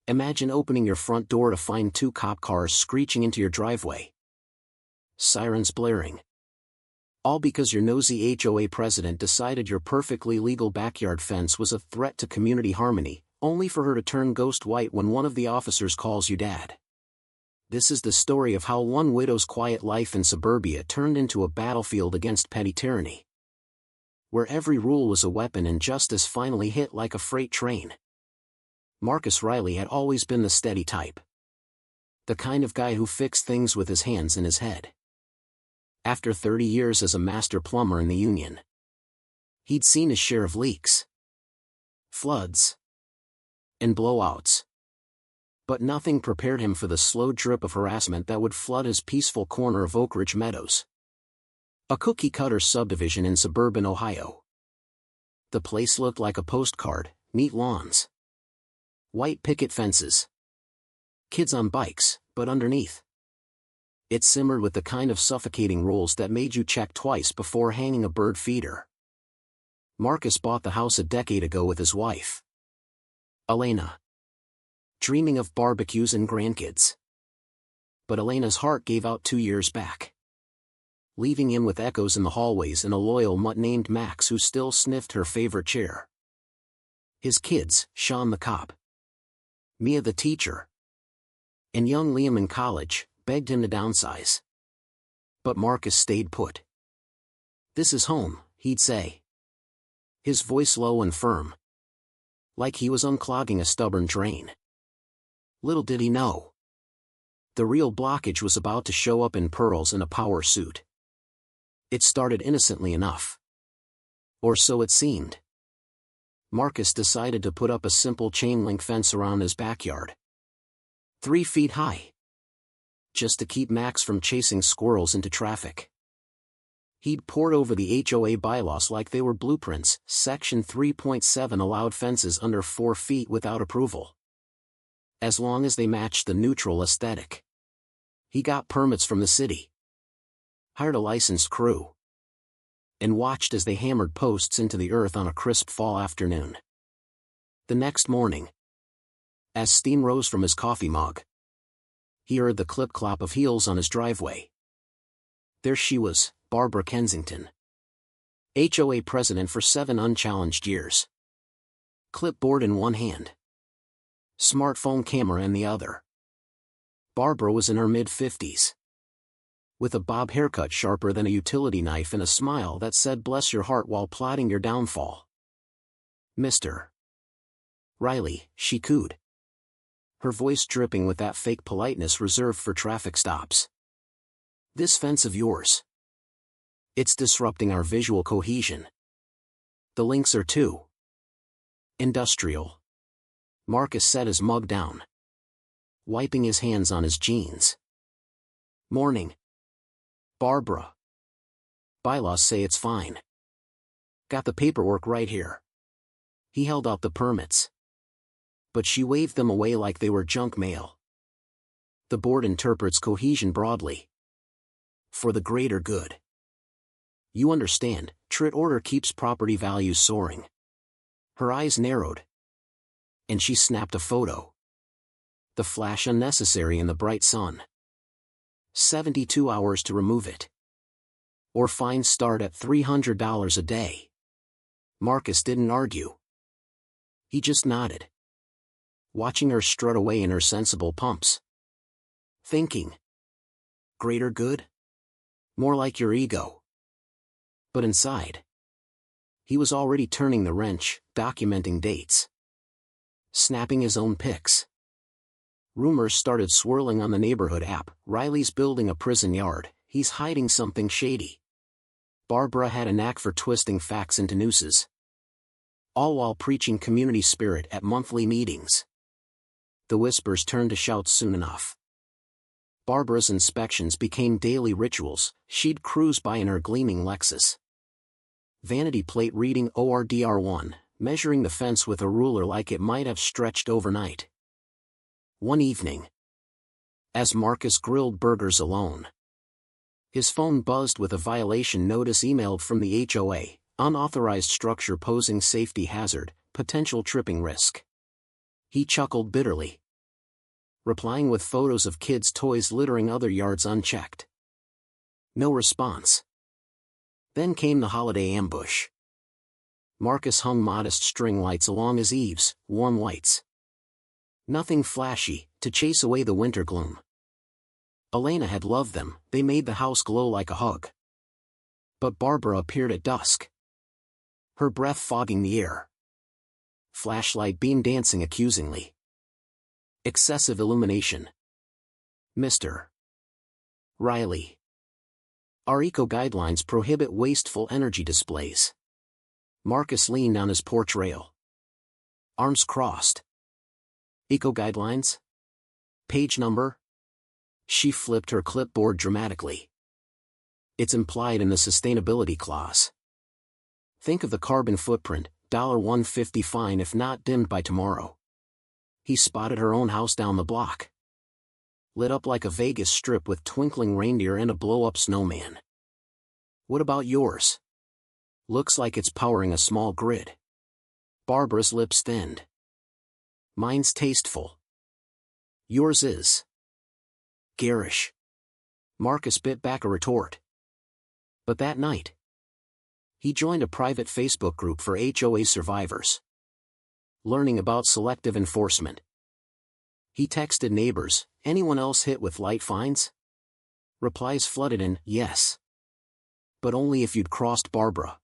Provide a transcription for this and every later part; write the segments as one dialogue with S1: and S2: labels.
S1: Imagine opening your front door to find two cop cars screeching into your driveway. Sirens blaring. All because your nosy HOA president decided your perfectly legal backyard fence was a threat to community harmony, only for her to turn ghost white when one of the officers calls you dad. This is the story of how one widow's quiet life in suburbia turned into a battlefield against petty tyranny, where every rule was a weapon and justice finally hit like a freight train. Marcus Riley had always been the steady type. The kind of guy who fixed things with his hands in his head. After 30 years as a master plumber in the union, he'd seen his share of leaks, floods, and blowouts. But nothing prepared him for the slow drip of harassment that would flood his peaceful corner of Oak Ridge Meadows, a cookie-cutter subdivision in suburban Ohio. The place looked like a postcard: neat lawns, white picket fences, kids on bikes, but underneath, it simmered with the kind of suffocating rules that made you check twice before hanging a bird feeder. Marcus bought the house a decade ago with his wife, Elena, dreaming of barbecues and grandkids. But Elena's heart gave out 2 years back, leaving him with echoes in the hallways and a loyal mutt named Max who still sniffed her favorite chair. His kids, Sean the cop, Mia the teacher, and young Liam in college, begged him to downsize. But Marcus stayed put. "This is home," he'd say, his voice low and firm, like he was unclogging a stubborn drain. Little did he know, the real blockage was about to show up in pearls and a power suit. It started innocently enough. Or so it seemed. Marcus decided to put up a simple chain-link fence around his backyard, 3 feet high, just to keep Max from chasing squirrels into traffic. He'd pored over the HOA bylaws like they were blueprints. Section 3.7 allowed fences under 4 feet without approval, as long as they matched the neutral aesthetic. He got permits from the city, hired a licensed crew, and watched as they hammered posts into the earth on a crisp fall afternoon. The next morning, as steam rose from his coffee mug, he heard the clip-clop of heels on his driveway. There she was, Barbara Kensington, HOA president for 7 unchallenged years. Clipboard in one hand, smartphone camera in the other. Barbara was in her mid-50s, with a bob haircut sharper than a utility knife and a smile that said bless your heart while plotting your downfall. "Mr. Riley," she cooed, her voice dripping with that fake politeness reserved for traffic stops. "This fence of yours, it's disrupting our visual cohesion. The links are too industrial." Marcus set his mug down, wiping his hands on his jeans. "Morning, Barbara. Bylaws say it's fine. Got the paperwork right here." He held out the permits, but she waved them away like they were junk mail. "The board interprets cohesion broadly, for the greater good. You understand, trit order keeps property values soaring." Her eyes narrowed, and she snapped a photo. The flash unnecessary in the bright sun. 72 hours to remove it, or fines start at $300 a day. Marcus didn't argue. He just nodded, watching her strut away in her sensible pumps, thinking, greater good? More like your ego. But inside, he was already turning the wrench, documenting dates, snapping his own pics. Rumors started swirling on the neighborhood app. "Riley's building a prison yard, he's hiding something shady." Barbara had a knack for twisting facts into nooses, all while preaching community spirit at monthly meetings. The whispers turned to shouts soon enough. Barbara's inspections became daily rituals. She'd cruise by in her gleaming Lexus, vanity plate reading ORDR1, measuring the fence with a ruler like it might have stretched overnight. One evening, as Marcus grilled burgers alone, his phone buzzed with a violation notice emailed from the HOA: unauthorized structure posing safety hazard, potential tripping risk. He chuckled bitterly. replying with photos of kids' toys littering other yards unchecked. No response. Then came the holiday ambush. Marcus hung modest string lights along his eaves, warm whites. Nothing flashy, to chase away the winter gloom. Elena had loved them, they made the house glow like a hug. But Barbara appeared at dusk. Her breath fogging the air. Flashlight beam dancing accusingly. Excessive illumination. Mr. Riley. Our eco guidelines prohibit wasteful energy displays. Marcus leaned on his porch rail. Arms crossed. Eco guidelines? Page number? She flipped her clipboard dramatically. It's implied in the sustainability clause. Think of the carbon footprint, $1.50 fine if not dimmed by tomorrow. He spotted her own house down the block. Lit up like a Vegas strip with twinkling reindeer and a blow-up snowman. What about yours? Looks like it's powering a small grid. Barbara's lips thinned. Mine's tasteful. Yours is garish. Marcus bit back a retort. But that night, he joined a private Facebook group for HOA survivors. Learning about selective enforcement. He texted neighbors, anyone else hit with light fines? Replies flooded in, yes. But only if you'd crossed Barbara.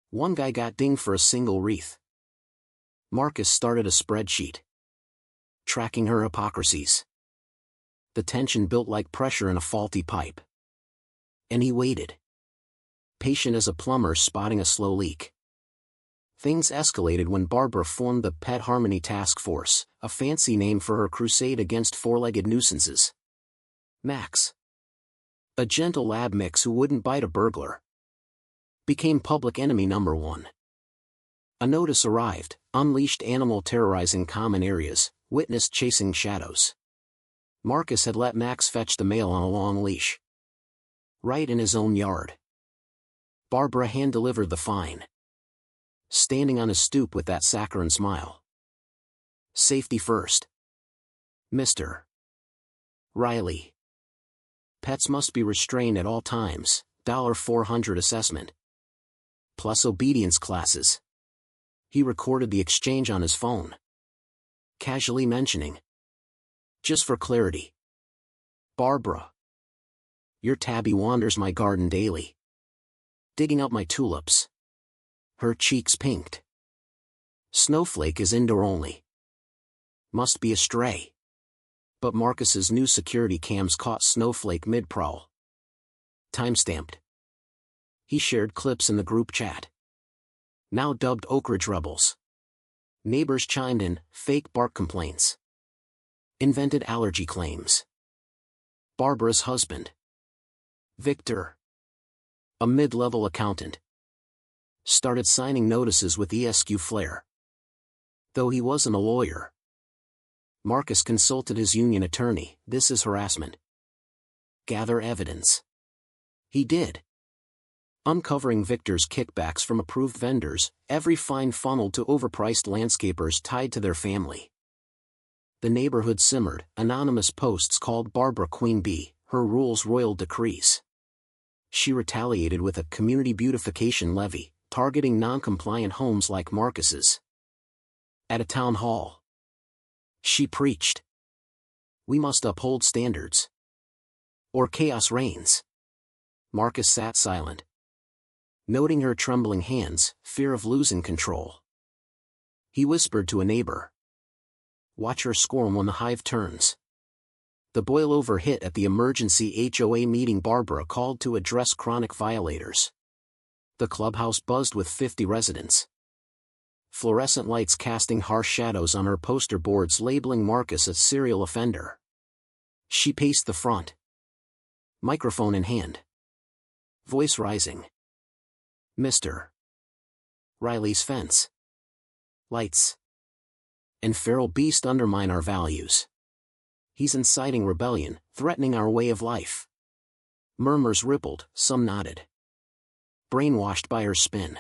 S1: One guy got dinged for a single wreath. Marcus started a spreadsheet. Tracking her hypocrisies. The tension built like pressure in a faulty pipe. And he waited. Patient as a plumber spotting a slow leak. Things escalated when Barbara formed the Pet Harmony Task Force, a fancy name for her crusade against four-legged nuisances. Max, a gentle lab mix who wouldn't bite a burglar, became public enemy number 1. A notice arrived, unleashed animal terrorizing common areas, witnessed chasing shadows. Marcus had let Max fetch the mail on a long leash. Right in his own yard. Barbara hand-delivered the fine. Standing on his stoop with that saccharine smile. Safety first. Mr. Riley. Pets must be restrained at all times, $400 assessment. Plus obedience classes. He recorded the exchange on his phone. Casually mentioning. Just for clarity. Barbara. Your tabby wanders my garden daily. Digging up my tulips. Her cheeks pinked. Snowflake is indoor only. Must be a stray. But Marcus's new security cams caught Snowflake mid-prowl. Time-stamped. He shared clips in the group chat. Now dubbed Oak Ridge Rebels. Neighbors chimed in, fake bark complaints. Invented allergy claims. Barbara's husband. Victor. A mid-level accountant. Started signing notices with ESQ flair. Though he wasn't a lawyer. Marcus consulted his union attorney, this is harassment. Gather evidence. He did. Uncovering Victor's kickbacks from approved vendors, every fine funneled to overpriced landscapers tied to their family. The neighborhood simmered, anonymous posts called Barbara Queen Bee, her rules royal decrees. She retaliated with a community beautification levy, targeting non-compliant homes like Marcus's. At a town hall, she preached. We must uphold standards. Or chaos reigns. Marcus sat silent. Noting her trembling hands, fear of losing control. He whispered to a neighbor. Watch her squirm when the hive turns. The boil-over hit at the emergency HOA meeting Barbara called to address chronic violators. The clubhouse buzzed with 50 residents. Fluorescent lights casting harsh shadows on her poster boards labeling Marcus a serial offender. She paced the front. Microphone in hand. Voice rising. Mr. Riley's fence. Lights. And feral beast undermine our values. He's inciting rebellion, threatening our way of life. Murmurs rippled, some nodded. Brainwashed by her spin.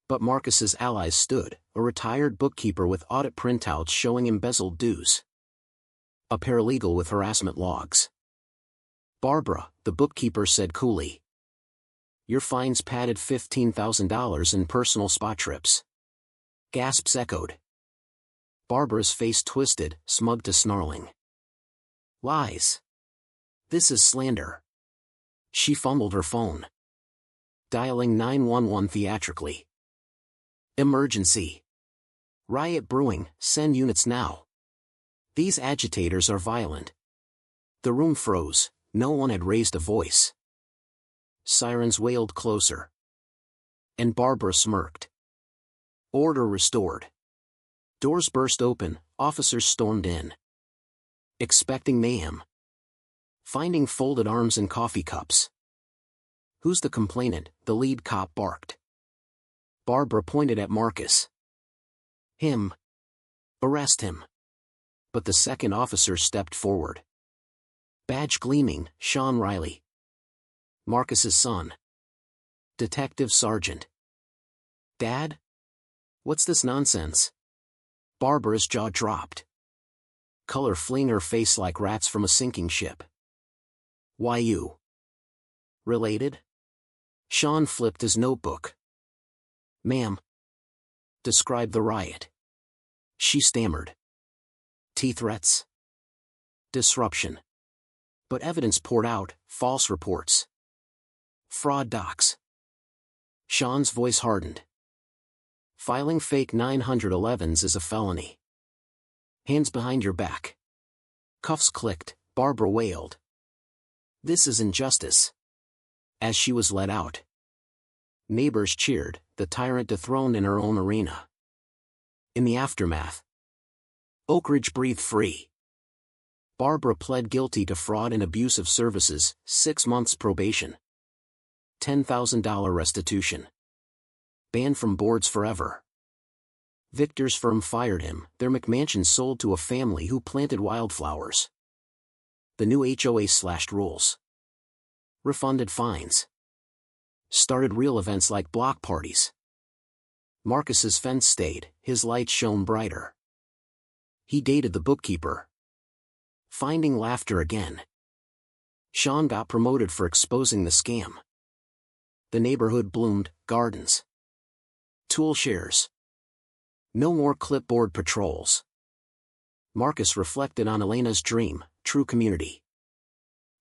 S1: But Marcus's allies stood, a retired bookkeeper with audit printouts showing embezzled dues. A paralegal with harassment logs. Barbara, the bookkeeper said coolly. Your fines padded $15,000 in personal spa trips. Gasps echoed. Barbara's face twisted, smug to snarling. Lies. This is slander. She fumbled her phone. Dialing 911 theatrically. Emergency. Riot brewing, send units now. These agitators are violent. The room froze, no one had raised a voice. Sirens wailed closer. And Barbara smirked. Order restored. Doors burst open, officers stormed in. Expecting mayhem. Finding folded arms and coffee cups. Who's the complainant? The lead cop barked. Barbara pointed at Marcus. Him. Arrest him. But the second officer stepped forward. Badge gleaming, Sean Riley. Marcus's son. Detective Sergeant. Dad? What's this nonsense? Barbara's jaw dropped. Color fleeing her face like rats from a sinking ship. Why you? Related? Sean flipped his notebook. Ma'am. Describe the riot. She stammered. Tea threats. Disruption. But evidence poured out, false reports. Fraud docs. Sean's voice hardened. Filing fake 911s is a felony. Hands behind your back. Cuffs clicked, Barbara wailed. This is injustice. As she was let out. Neighbors cheered, the tyrant dethroned in her own arena. In the aftermath. Oak Ridge breathed free. Barbara pled guilty to fraud and abuse of services, 6 months probation. $10,000 restitution. Banned from boards forever. Victor's firm fired him, their McMansion sold to a family who planted wildflowers. The new HOA slashed rules. Refunded fines. Started real events like block parties. Marcus's fence stayed, his lights shone brighter. He dated the bookkeeper. Finding laughter again. Sean got promoted for exposing the scam. The neighborhood bloomed, gardens. Tool shares. No more clipboard patrols. Marcus reflected on Elena's dream, true community.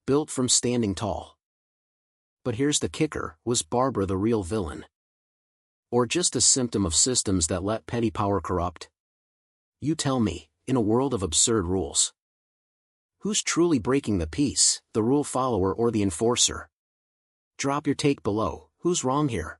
S1: Built from standing tall. But here's the kicker, was Barbara the real villain? Or just a symptom of systems that let petty power corrupt? You tell me, in a world of absurd rules. Who's truly breaking the peace, the rule follower or the enforcer? Drop your take below, who's wrong here?